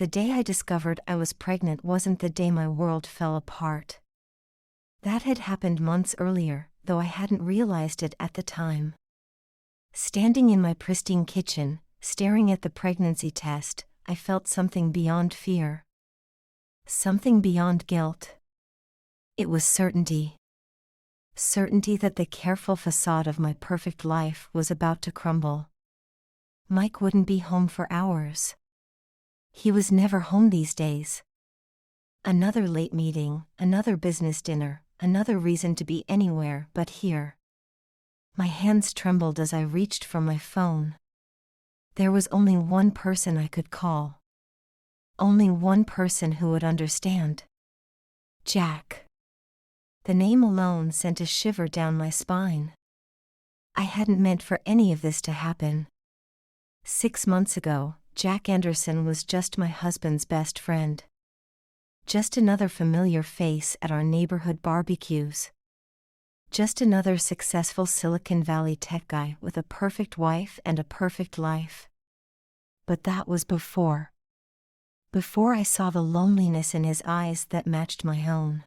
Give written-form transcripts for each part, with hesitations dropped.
The day I discovered I was pregnant wasn't the day my world fell apart. That had happened months earlier, though I hadn't realized it at the time. Standing in my pristine kitchen, staring at the pregnancy test, I felt something beyond fear. Something beyond guilt. It was certainty. Certainty that the careful facade of my perfect life was about to crumble. Mike wouldn't be home for hours. He was never home these days. Another late meeting, another business dinner, another reason to be anywhere but here. My hands trembled as I reached for my phone. There was only one person I could call. Only one person who would understand. Jack. The name alone sent a shiver down my spine. I hadn't meant for any of this to happen. 6 months ago, Jack Anderson was just my husband's best friend. Just another familiar face at our neighborhood barbecues. Just another successful Silicon Valley tech guy with a perfect wife and a perfect life. But that was before. Before I saw the loneliness in his eyes that matched my own.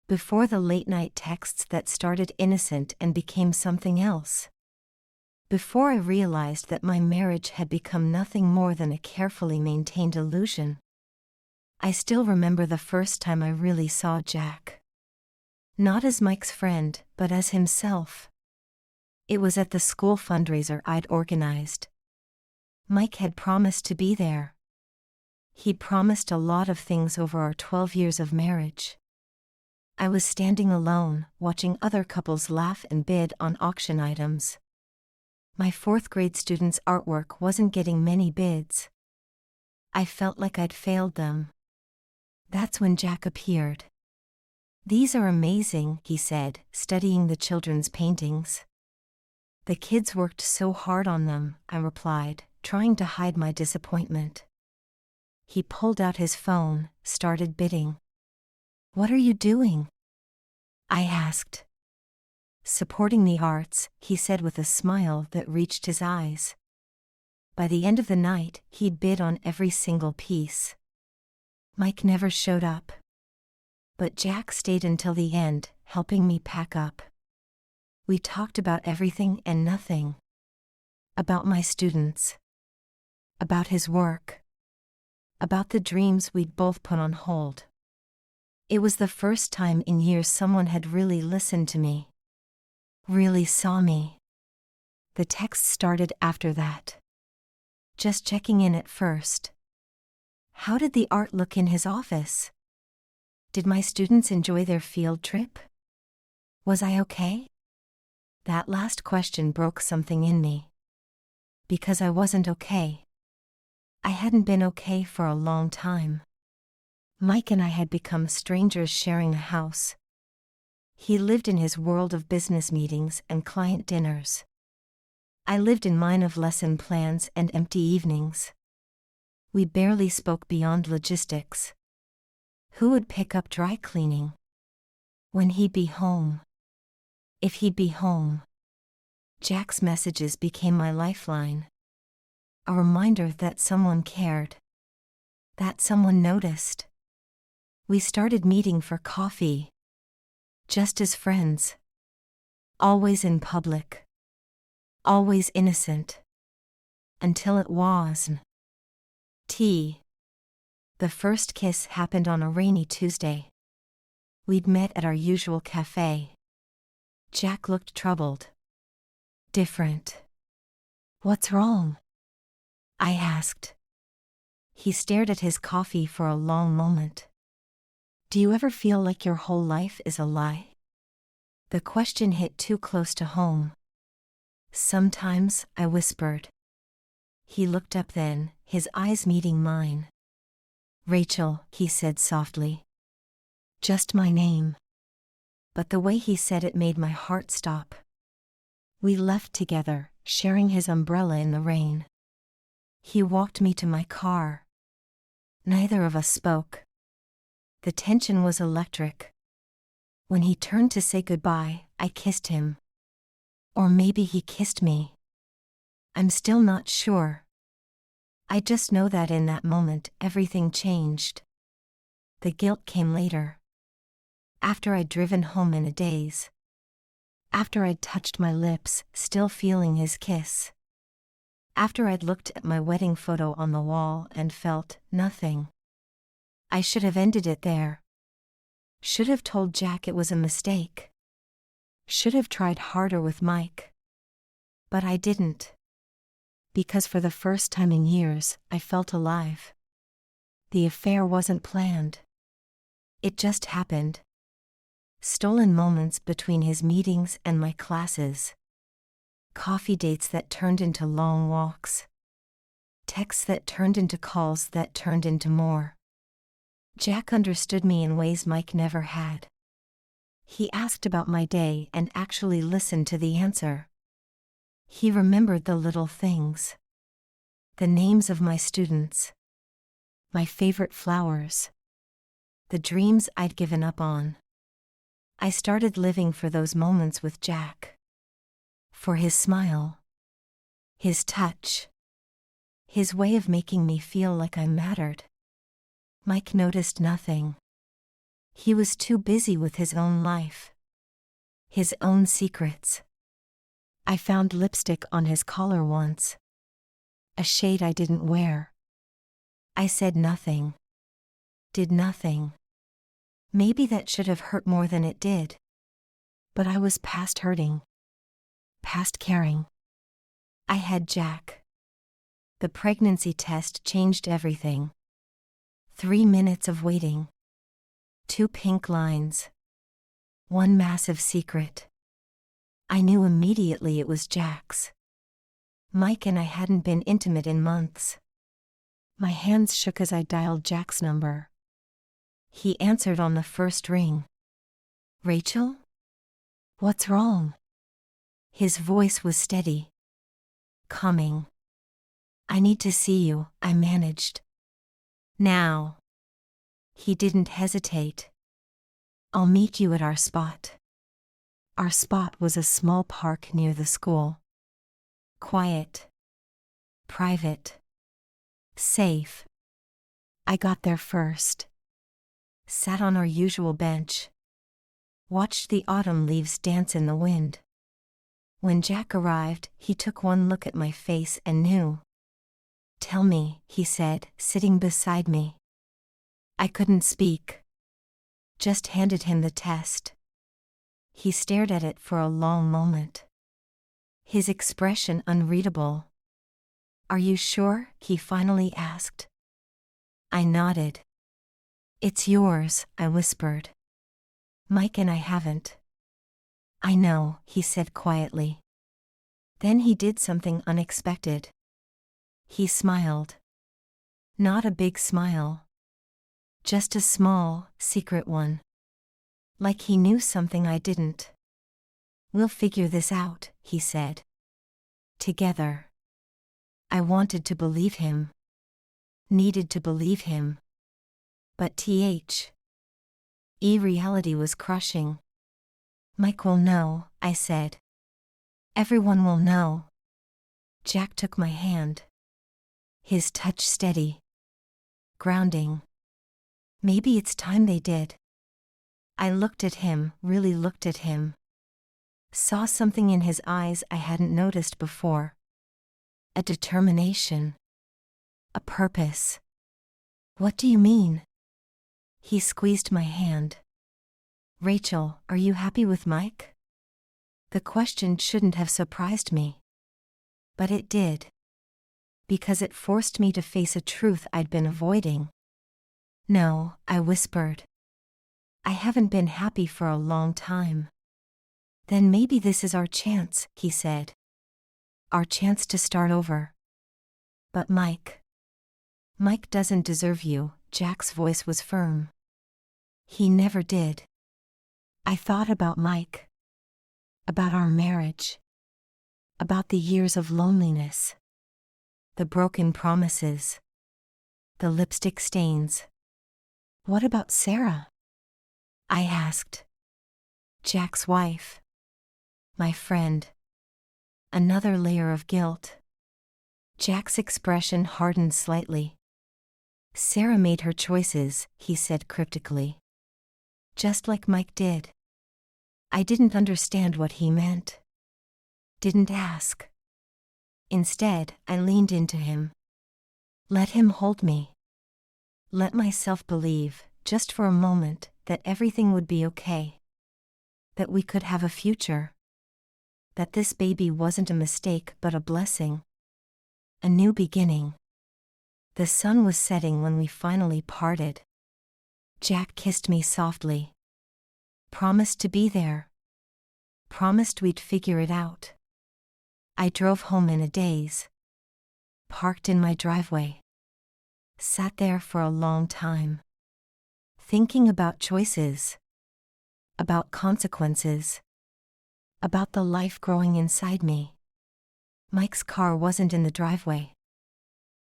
Before the late-night texts that started innocent and became something else. Before I realized that my marriage had become nothing more than a carefully maintained illusion. I still remember the first time I really saw Jack. Not as Mike's friend, but as himself. It was at the school fundraiser I'd organized. Mike had promised to be there. He'd promised a lot of things over our 12 years of marriage. I was standing alone, watching other couples laugh and bid on auction items. My 4th grade student's artwork wasn't getting many bids. I felt like I'd failed them. That's when Jack appeared. "These are amazing," he said, studying the children's paintings. "The kids worked so hard on them," I replied, trying to hide my disappointment. He pulled out his phone, started bidding. "What are you doing?" I asked. "Supporting the arts," he said with a smile that reached his eyes. By the end of the night, he'd bid on every single piece. Mike never showed up. But Jack stayed until the end, helping me pack up. We talked about everything and nothing. About my students. About his work. About the dreams we'd both put on hold. It was the first time in years someone had really listened to me. Really saw me. The text started after that. Just checking in at first. How did the art look in his office? Did my students enjoy their field trip? Was I okay? That last question broke something in me. Because I wasn't okay. I hadn't been okay for a long time. Mike and I had become strangers sharing a house. He lived in his world of business meetings and client dinners. I lived in mine of lesson plans and empty evenings. We barely spoke beyond logistics. Who would pick up dry cleaning? When he'd be home. If he'd be home. Jack's messages became my lifeline. A reminder that someone cared. That someone noticed. We started meeting for coffee. Just as friends. Always in public. Always innocent. Until it wasn't. Tea. The first kiss happened on a rainy Tuesday. We'd met at our usual cafe. Jack looked troubled. Different. "What's wrong?" I asked. He stared at his coffee for a long moment. "Do you ever feel like your whole life is a lie?" The question hit too close to home. "Sometimes," I whispered. He looked up then, his eyes meeting mine. "Rachel," he said softly. Just my name. But the way he said it made my heart stop. We left together, sharing his umbrella in the rain. He walked me to my car. Neither of us spoke. The tension was electric. When he turned to say goodbye, I kissed him. Or maybe he kissed me. I'm still not sure. I just know that in that moment, everything changed. The guilt came later. After I'd driven home in a daze. After I'd touched my lips, still feeling his kiss. After I'd looked at my wedding photo on the wall and felt nothing. I should have ended it there. Should have told Jack it was a mistake. Should have tried harder with Mike. But I didn't. Because for the first time in years, I felt alive. The affair wasn't planned. It just happened. Stolen moments between his meetings and my classes. Coffee dates that turned into long walks. Texts that turned into calls that turned into more. Jack understood me in ways Mike never had. He asked about my day and actually listened to the answer. He remembered the little things. The names of my students. My favorite flowers. The dreams I'd given up on. I started living for those moments with Jack. For his smile. His touch. His way of making me feel like I mattered. Mike noticed nothing. He was too busy with his own life. His own secrets. I found lipstick on his collar once. A shade I didn't wear. I said nothing. Did nothing. Maybe that should have hurt more than it did. But I was past hurting. Past caring. I had Jack. The pregnancy test changed everything. 3 minutes of waiting. 2 pink lines. 1 massive secret. I knew immediately it was Jack's. Mike and I hadn't been intimate in months. My hands shook as I dialed Jack's number. He answered on the first ring. Rachel? What's wrong? His voice was steady. Coming. I need to see you, I managed. Now. He didn't hesitate. I'll meet you at our spot. Our spot was a small park near the school. Quiet. Private. Safe. I got there first. Sat on our usual bench. Watched the autumn leaves dance in the wind. When Jack arrived, he took one look at my face and knew. Tell me, he said, sitting beside me. I couldn't speak. Just handed him the test. He stared at it for a long moment. His expression unreadable. Are you sure? He finally asked. I nodded. It's yours, I whispered. Mike and I haven't. I know, he said quietly. Then he did something unexpected. He smiled. Not a big smile. Just a small, secret one. Like he knew something I didn't. We'll figure this out, he said. Together. I wanted to believe him. Needed to believe him. But reality was crushing. Mike will know, I said. Everyone will know. Jack took my hand. His touch steady. Grounding. Maybe it's time they did. I looked at him, really looked at him. Saw something in his eyes I hadn't noticed before. A determination. A purpose. What do you mean? He squeezed my hand. Rachel, are you happy with Mike? The question shouldn't have surprised me. But it did. Because it forced me to face a truth I'd been avoiding. No, I whispered. I haven't been happy for a long time. Then maybe this is our chance, he said. Our chance to start over. But Mike doesn't deserve you, Jack's voice was firm. He never did. I thought about Mike. About our marriage. About the years of loneliness. The broken promises. The lipstick stains. What about Sarah? I asked. Jack's wife. My friend. Another layer of guilt. Jack's expression hardened slightly. Sarah made her choices, he said cryptically. Just like Mike did. I didn't understand what he meant. Didn't ask. Instead, I leaned into him. Let him hold me. Let myself believe, just for a moment, that everything would be okay. That we could have a future. That this baby wasn't a mistake but a blessing. A new beginning. The sun was setting when we finally parted. Jack kissed me softly. Promised to be there. Promised we'd figure it out. I drove home in a daze. Parked in my driveway. Sat there for a long time. Thinking about choices. About consequences. About the life growing inside me. Mike's car wasn't in the driveway.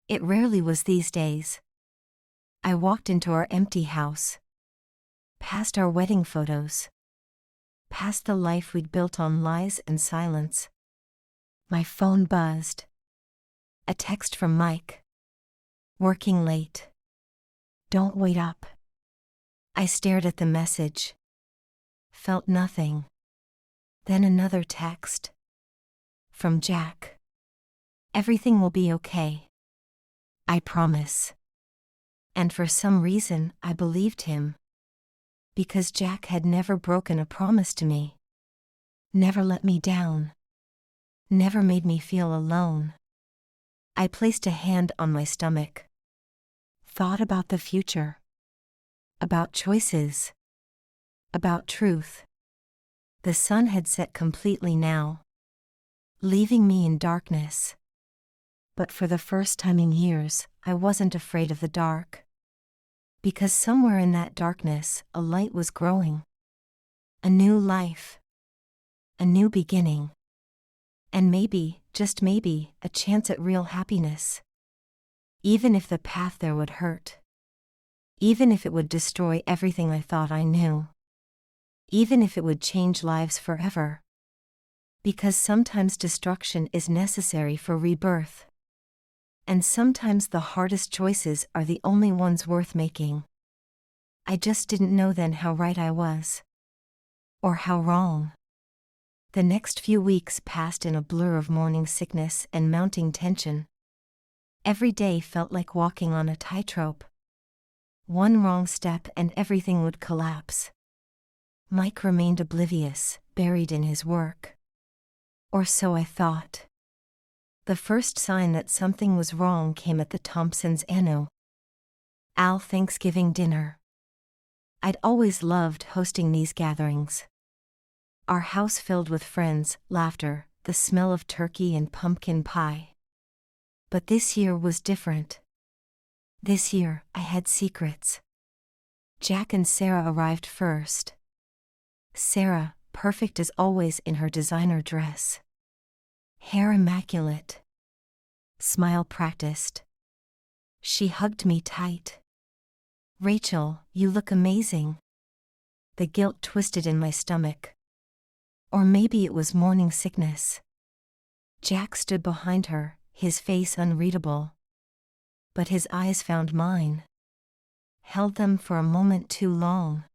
It rarely was these days. I walked into our empty house. Past our wedding photos. Past the life we'd built on lies and silence. My phone buzzed. A text from Mike. Working late. Don't wait up. I stared at the message. Felt nothing. Then another text. From Jack. Everything will be okay. I promise. And for some reason, I believed him. Because Jack had never broken a promise to me. Never let me down. Never made me feel alone. I placed a hand on my stomach. Thought about the future. About choices. About truth. The sun had set completely now. Leaving me in darkness. But for the first time in years, I wasn't afraid of the dark. Because somewhere in that darkness, a light was growing. A new life. A new beginning. And maybe, just maybe, a chance at real happiness. Even if the path there would hurt. Even if it would destroy everything I thought I knew. Even if it would change lives forever. Because sometimes destruction is necessary for rebirth. And sometimes the hardest choices are the only ones worth making. I just didn't know then how right I was. Or how wrong. The next few weeks passed in a blur of morning sickness and mounting tension. Every day felt like walking on a tightrope. One wrong step and everything would collapse. Mike remained oblivious, buried in his work. Or so I thought. The first sign that something was wrong came at the Thompson's annual Thanksgiving dinner. I'd always loved hosting these gatherings. Our house filled with friends, laughter, the smell of turkey and pumpkin pie. But this year was different. This year, I had secrets. Jack and Sarah arrived first. Sarah, perfect as always in her designer dress. Hair immaculate. Smile practiced. She hugged me tight. Rachel, you look amazing. The guilt twisted in my stomach. Or maybe it was morning sickness. Jack stood behind her, his face unreadable. But his eyes found mine. Held them for a moment too long.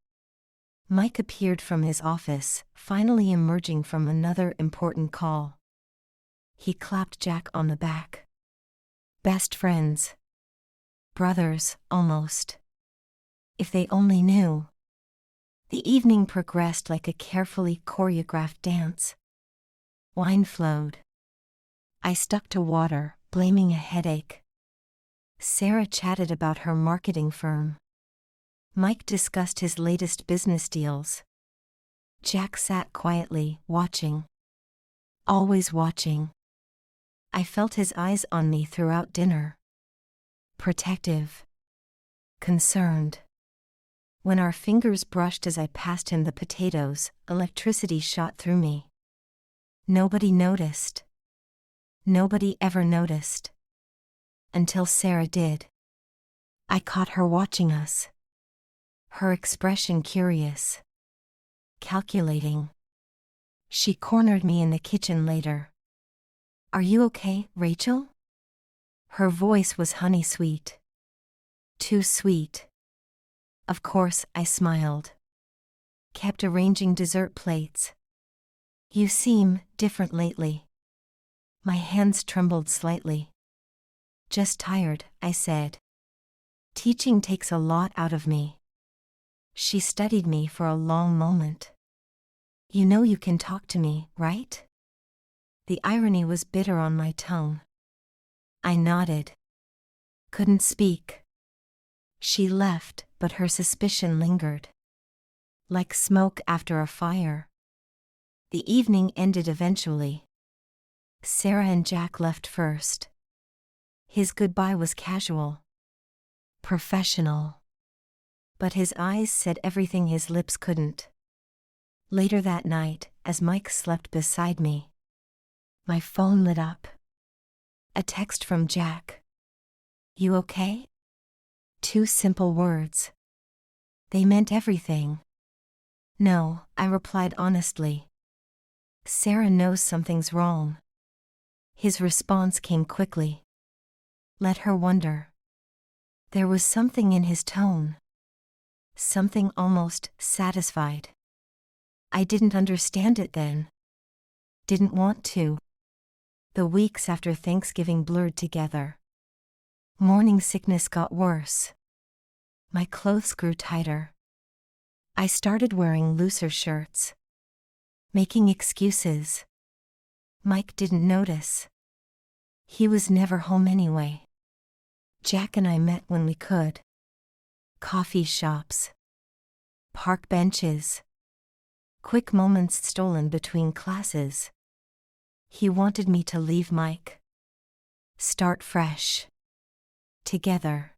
Mike appeared from his office, finally emerging from another important call. He clapped Jack on the back. Best friends. Brothers, almost. If they only knew. The evening progressed like a carefully choreographed dance. Wine flowed. I stuck to water, blaming a headache. Sarah chatted about her marketing firm. Mike discussed his latest business deals. Jack sat quietly, watching. Always watching. I felt his eyes on me throughout dinner. Protective. Concerned. When our fingers brushed as I passed him the potatoes, electricity shot through me. Nobody noticed. Nobody ever noticed. Until Sarah did. I caught her watching us. Her expression curious. Calculating. She cornered me in the kitchen later. Are you okay, Rachel? Her voice was honey sweet. Too sweet. Of course, I smiled. Kept arranging dessert plates. You seem different lately. My hands trembled slightly. Just tired, I said. Teaching takes a lot out of me. She studied me for a long moment. You know you can talk to me, right? The irony was bitter on my tongue. I nodded. Couldn't speak. She left, but her suspicion lingered. Like smoke after a fire. The evening ended eventually. Sarah and Jack left first. His goodbye was casual. Professional. But his eyes said everything his lips couldn't. Later that night, as Mike slept beside me, my phone lit up. A text from Jack. You okay? 2 simple words. They meant everything. No, I replied honestly. Sarah knows something's wrong. His response came quickly. Let her wonder. There was something in his tone. Something almost satisfied. I didn't understand it then. Didn't want to. The weeks after Thanksgiving blurred together. Morning sickness got worse. My clothes grew tighter. I started wearing looser shirts. Making excuses. Mike didn't notice. He was never home anyway. Jack and I met when we could. Coffee shops. Park benches. Quick moments stolen between classes. He wanted me to leave Mike. Start fresh. Together.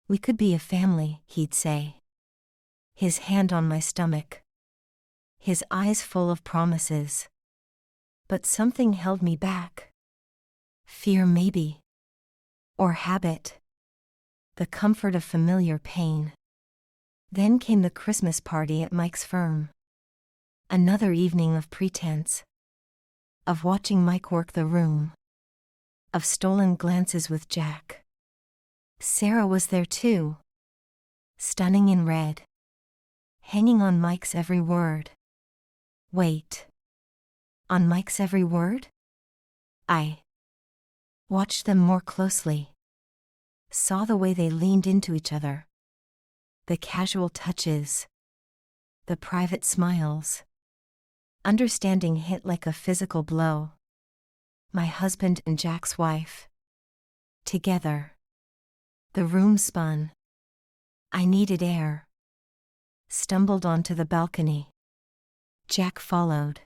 We could be a family, he'd say. His hand on my stomach. His eyes full of promises. But something held me back. Fear maybe. Or habit. The comfort of familiar pain. Then came the Christmas party at Mike's firm. Another evening of pretense. Of watching Mike work the room. Of stolen glances with Jack. Sarah was there too. Stunning in red. Hanging on Mike's every word. Wait. On Mike's every word? I watched them more closely. Saw the way they leaned into each other. The casual touches. The private smiles. Understanding hit like a physical blow. My husband and Jack's wife. Together. The room spun. I needed air. Stumbled onto the balcony. Jack followed.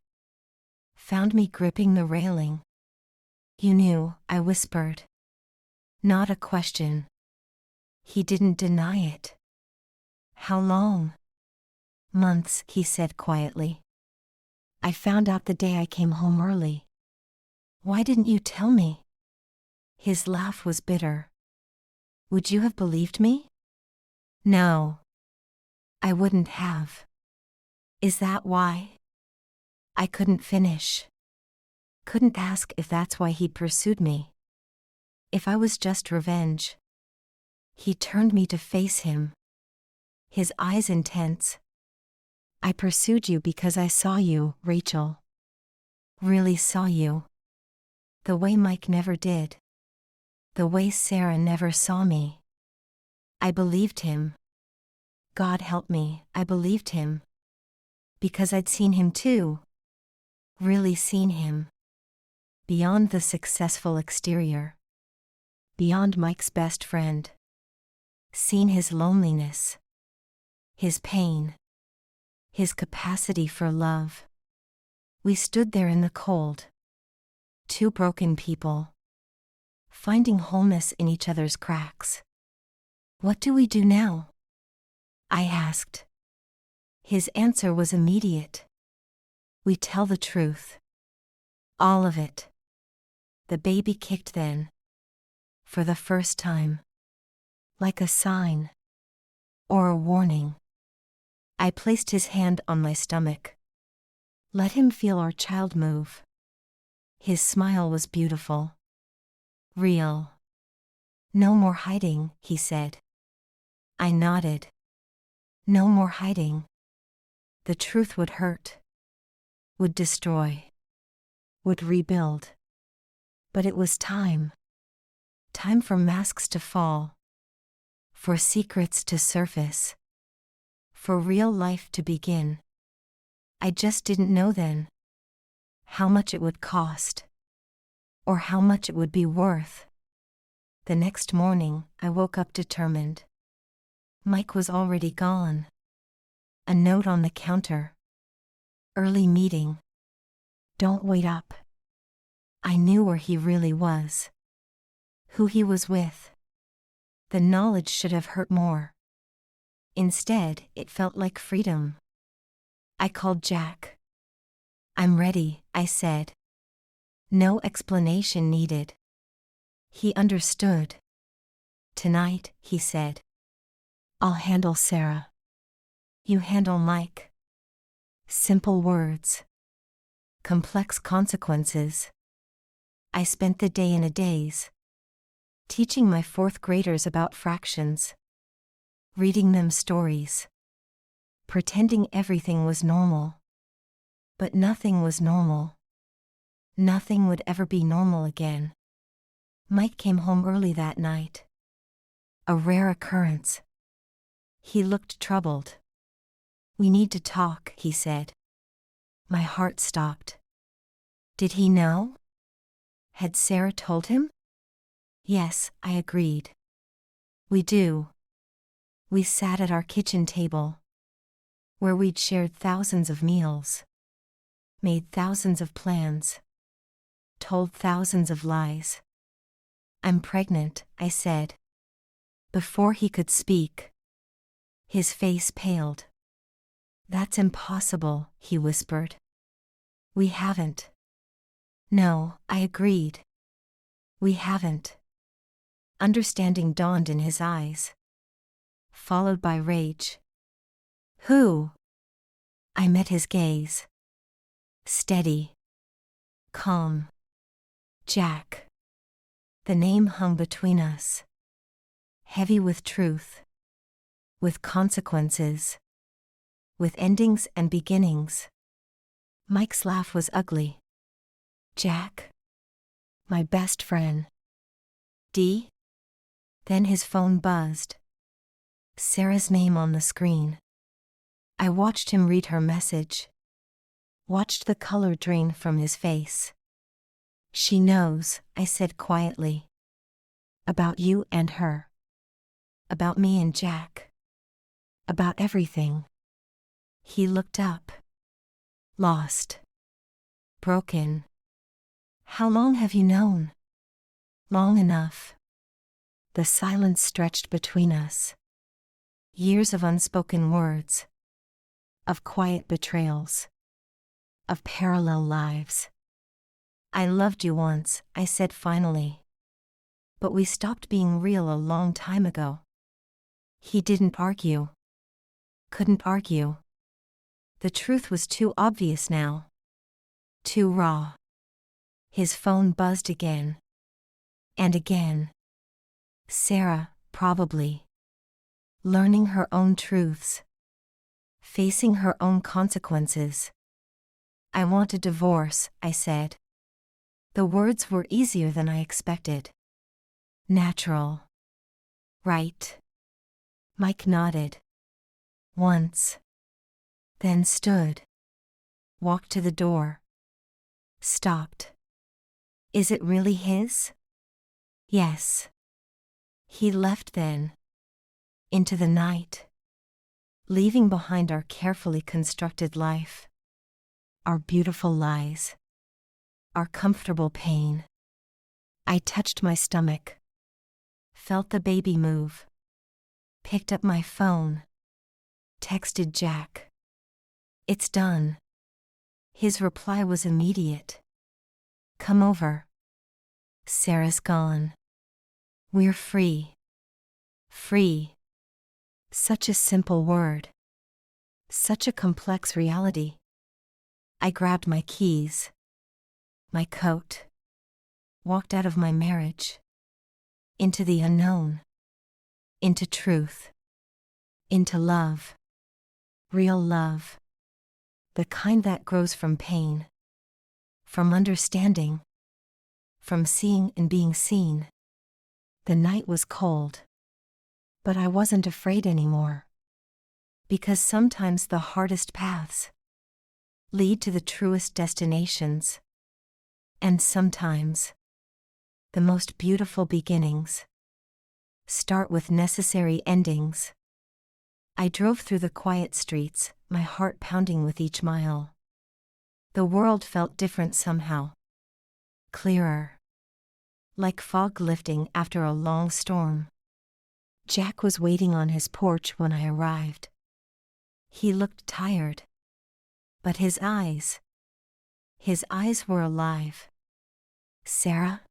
Found me gripping the railing. You knew, I whispered. Not a question. He didn't deny it. How long? Months, he said quietly. I found out the day I came home early. Why didn't you tell me? His laugh was bitter. Would you have believed me? No. I wouldn't have. Is that why? I couldn't finish. Couldn't ask if that's why he'd pursued me. If I was just revenge. He turned me to face him. His eyes intense. I pursued you because I saw you, Rachel. Really saw you. The way Mike never did. The way Sarah never saw me. I believed him. God help me, I believed him. Because I'd seen him too. Really seen him. Beyond the successful exterior. Beyond Mike's best friend. Seen his loneliness. His pain. His capacity for love. We stood there in the cold. 2 broken people. Finding wholeness in each other's cracks. What do we do now? I asked. His answer was immediate. We tell the truth. All of it. The baby kicked then. For the first time. Like a sign. Or a warning. I placed his hand on my stomach. Let him feel our child move. His smile was beautiful. Real. No more hiding, he said. I nodded. No more hiding. The truth would hurt. Would destroy. Would rebuild. But it was time. Time for masks to fall. For secrets to surface. For real life to begin. I just didn't know then how much it would cost. Or how much it would be worth. The next morning, I woke up determined. Mike was already gone. A note on the counter. Early meeting. Don't wait up. I knew where he really was. Who he was with. The knowledge should have hurt more. Instead, it felt like freedom. I called Jack. I'm ready, I said. No explanation needed. He understood. Tonight, he said. I'll handle Sarah. You handle Mike. Simple words. Complex consequences. I spent the day in a daze. Teaching my fourth graders about fractions. Reading them stories. Pretending everything was normal. But nothing was normal. Nothing would ever be normal again. Mike came home early that night. A rare occurrence. He looked troubled. We need to talk, he said. My heart stopped. Did he know? Had Sarah told him? Yes, I agreed. We do. We sat at our kitchen table, where we'd shared thousands of meals, made thousands of plans, told thousands of lies. I'm pregnant, I said. Before he could speak, his face paled. That's impossible, he whispered. We haven't. No, I agreed. We haven't. Understanding dawned in his eyes, followed by rage. Who? I met his gaze. Steady. Calm. Jack. The name hung between us. Heavy with truth. With consequences. With endings and beginnings. Mike's laugh was ugly. Jack? My best friend. D? Then his phone buzzed. Sarah's name on the screen. I watched him read her message. Watched the color drain from his face. She knows, I said quietly. About you and her. About me and Jack. About everything. He looked up. Lost. Broken. How long have you known? Long enough. The silence stretched between us. Years of unspoken words. Of quiet betrayals. Of parallel lives. I loved you once, I said finally. But we stopped being real a long time ago. He didn't argue. Couldn't argue. The truth was too obvious now. Too raw. His phone buzzed again. And again. Sarah, probably. Learning her own truths. Facing her own consequences. I want a divorce, I said. The words were easier than I expected. Natural. Right. Mike nodded. Once. Then stood. Walked to the door. Stopped. Is it really his? Yes. He left then. Into the night. Leaving behind our carefully constructed life. Our beautiful lies. Our comfortable pain. I touched my stomach. Felt the baby move. Picked up my phone. Texted Jack. It's done. His reply was immediate. Come over. Sarah's gone. We're free. Free. Such a simple word. Such a complex reality. I grabbed my keys. My coat. Walked out of my marriage. into the unknown, into truth, into love. Real love. The kind that grows from pain, from understanding, from seeing and being seen. The night was cold, but I wasn't afraid anymore. Because sometimes the hardest paths lead to the truest destinations. And sometimes the most beautiful beginnings start with necessary endings. I drove through the quiet streets, my heart pounding with each mile. The world felt different somehow. Clearer. Like fog lifting after a long storm. Jack was waiting on his porch when I arrived. He looked tired. But his eyes were alive. "Sarah?"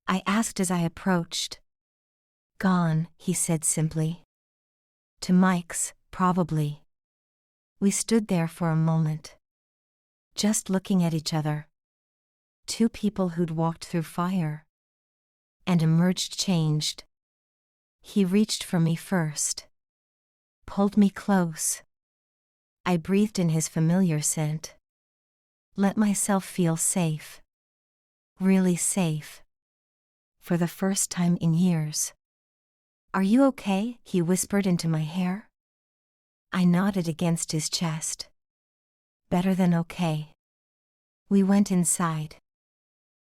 I asked as I approached. "Gone," he said simply. "To Mike's, probably." We stood there for a moment, just looking at each other. Two people who'd walked through fire and emerged changed. He reached for me first, pulled me close. I breathed in his familiar scent. Let myself feel safe. Really safe. For the first time in years. "Are you okay?" he whispered into my hair. I nodded against his chest. Better than okay. We went inside.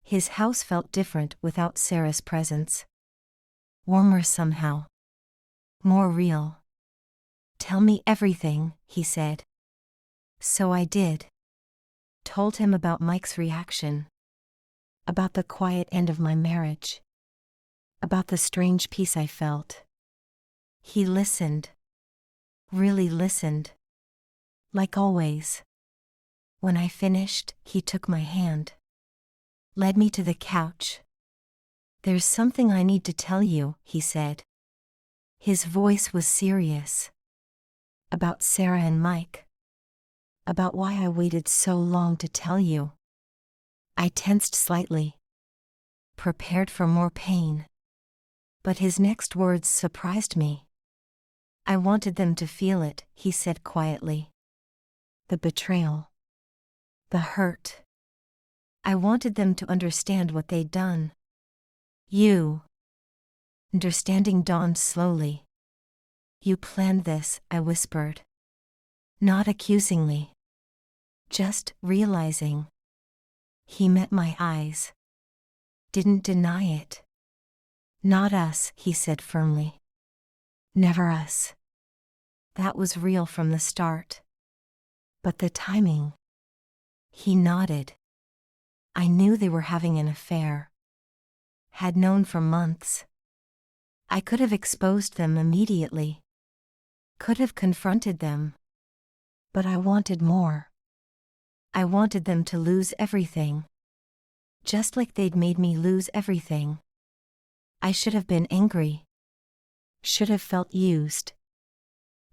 His house felt different without Sarah's presence. Warmer somehow. More real. "Tell me everything," he said. So I did. Told him about Mike's reaction. About the quiet end of my marriage. About the strange peace I felt. He listened. Really listened. Like always. When I finished, he took my hand. Led me to the couch. "There's something I need to tell you," he said. His voice was serious. About Sarah and Mike. About why I waited so long to tell you. I tensed slightly. Prepared for more pain. But his next words surprised me. "I wanted them to feel it," he said quietly. "The betrayal. The hurt. I wanted them to understand what they'd done." "You." Understanding dawned slowly. "You planned this," I whispered. Not accusingly. Just realizing. He met my eyes. Didn't deny it. "Not us," he said firmly. "Never us." That was real from the start. But the timing. He nodded. I knew they were having an affair. Had known for months. I could have exposed them immediately. Could have confronted them. But I wanted more. I wanted them to lose everything. Just like they'd made me lose everything. I should have been angry. Should have felt used.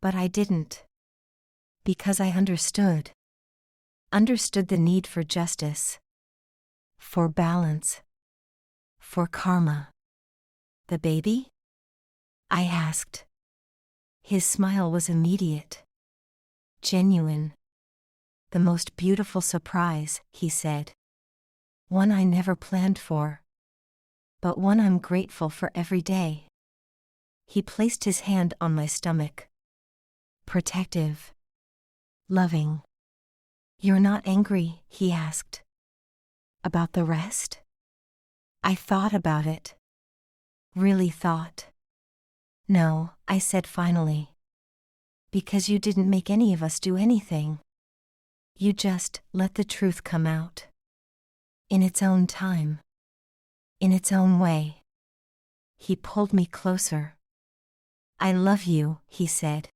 But I didn't. Because I understood. Understood the need for justice. For balance. For karma. "The baby?" I asked. His smile was immediate. Genuine. "The most beautiful surprise," he said. "One I never planned for. But one I'm grateful for every day." He placed his hand on my stomach. Protective. Loving. "You're not angry?" he asked. "About the rest?" I thought about it. Really thought. "No," I said finally. "Because you didn't make any of us do anything. You just let the truth come out. In its own time. In its own way." He pulled me closer. "I love you," he said.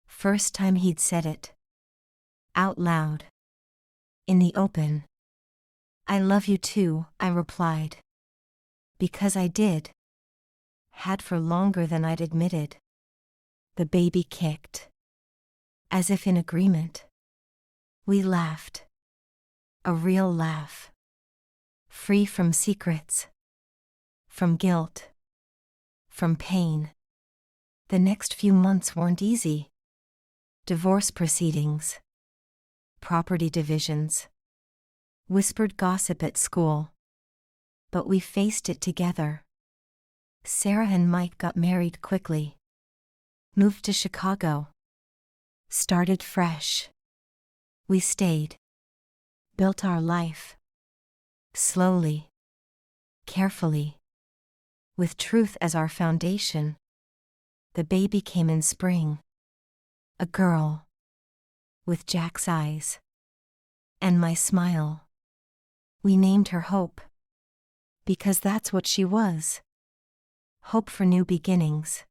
First time he'd said it. Out loud. In the open. "I love you too," I replied. Because I did. Had for longer than I'd admitted. The baby kicked. As if in agreement. We laughed. A real laugh. Free from secrets. from guilt, from pain. The next few months weren't easy. Divorce proceedings, property divisions, whispered gossip at school. But we faced it together. Sarah and Mike got married quickly, moved to Chicago, started fresh. We stayed, built our life, slowly, carefully, with truth as our foundation. The baby came in spring, a girl, with Jack's eyes, and my smile. We named her Hope, because that's what she was. Hope for new beginnings,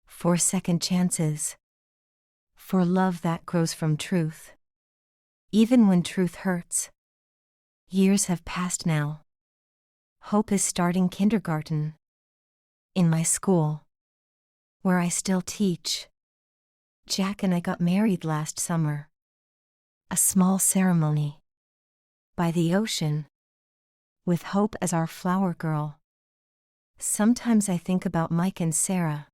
for second chances, for love that grows from truth. Even when truth hurts. Years have passed now. Hope is starting kindergarten. In my school, where I still teach. Jack and I got married last summer. A small ceremony. By the ocean. With Hope as our flower girl. Sometimes I think about Mike and Sarah.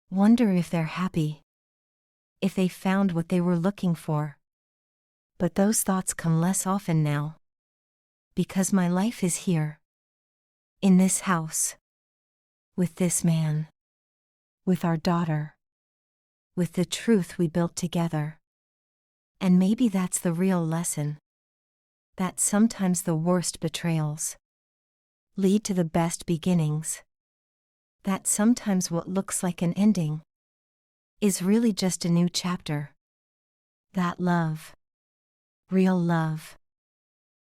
Wonder if they're happy. If they found what they were looking for. But those thoughts come less often now. Because my life is here. In this house. With this man. With our daughter. With the truth we built together. And maybe that's the real lesson. That sometimes the worst betrayals lead to the best beginnings. That sometimes what looks like an ending is really just a new chapter. That love, real love,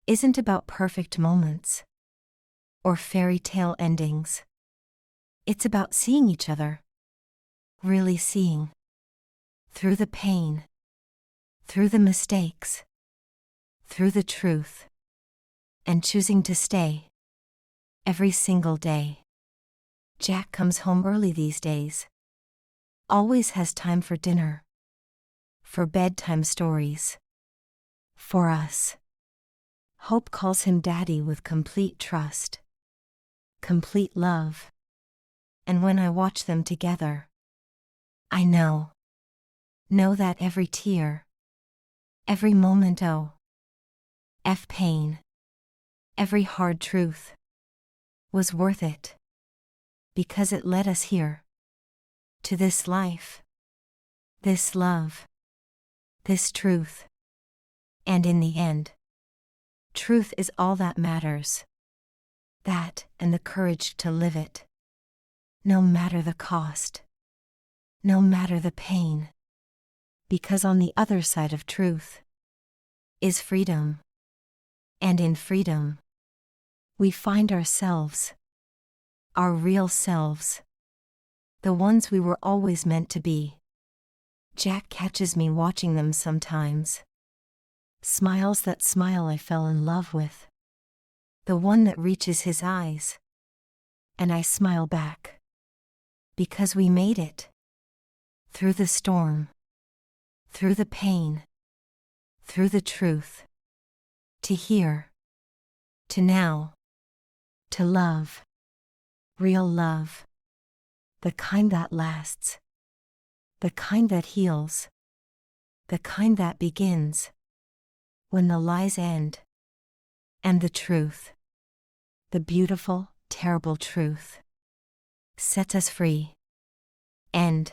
isn't about perfect moments or fairy tale endings. It's about seeing each other, really seeing, through the pain, through the mistakes, through the truth, and choosing to stay every single day. Jack comes home early these days. Always has time for dinner, for bedtime stories, for us. Hope calls him Daddy with complete trust, complete love. And when I watch them together, I know that every tear, every moment pain, every hard truth was worth it. Because it led us here. To this life. This love. This truth. And in the end, truth is all that matters. That and the courage to live it. No matter the cost. No matter the pain. Because on the other side of truth is freedom. And in freedom, we find ourselves. Our real selves. The ones we were always meant to be. Jack catches me watching them sometimes. Smiles that smile I fell in love with. The one that reaches his eyes. And I smile back. Because we made it. Through the storm. Through the pain. Through the truth. To here. To now. To love. Real love. The kind that lasts. The kind that heals. The kind that begins. When the lies end. And the truth. The beautiful, terrible truth. Sets us free. End.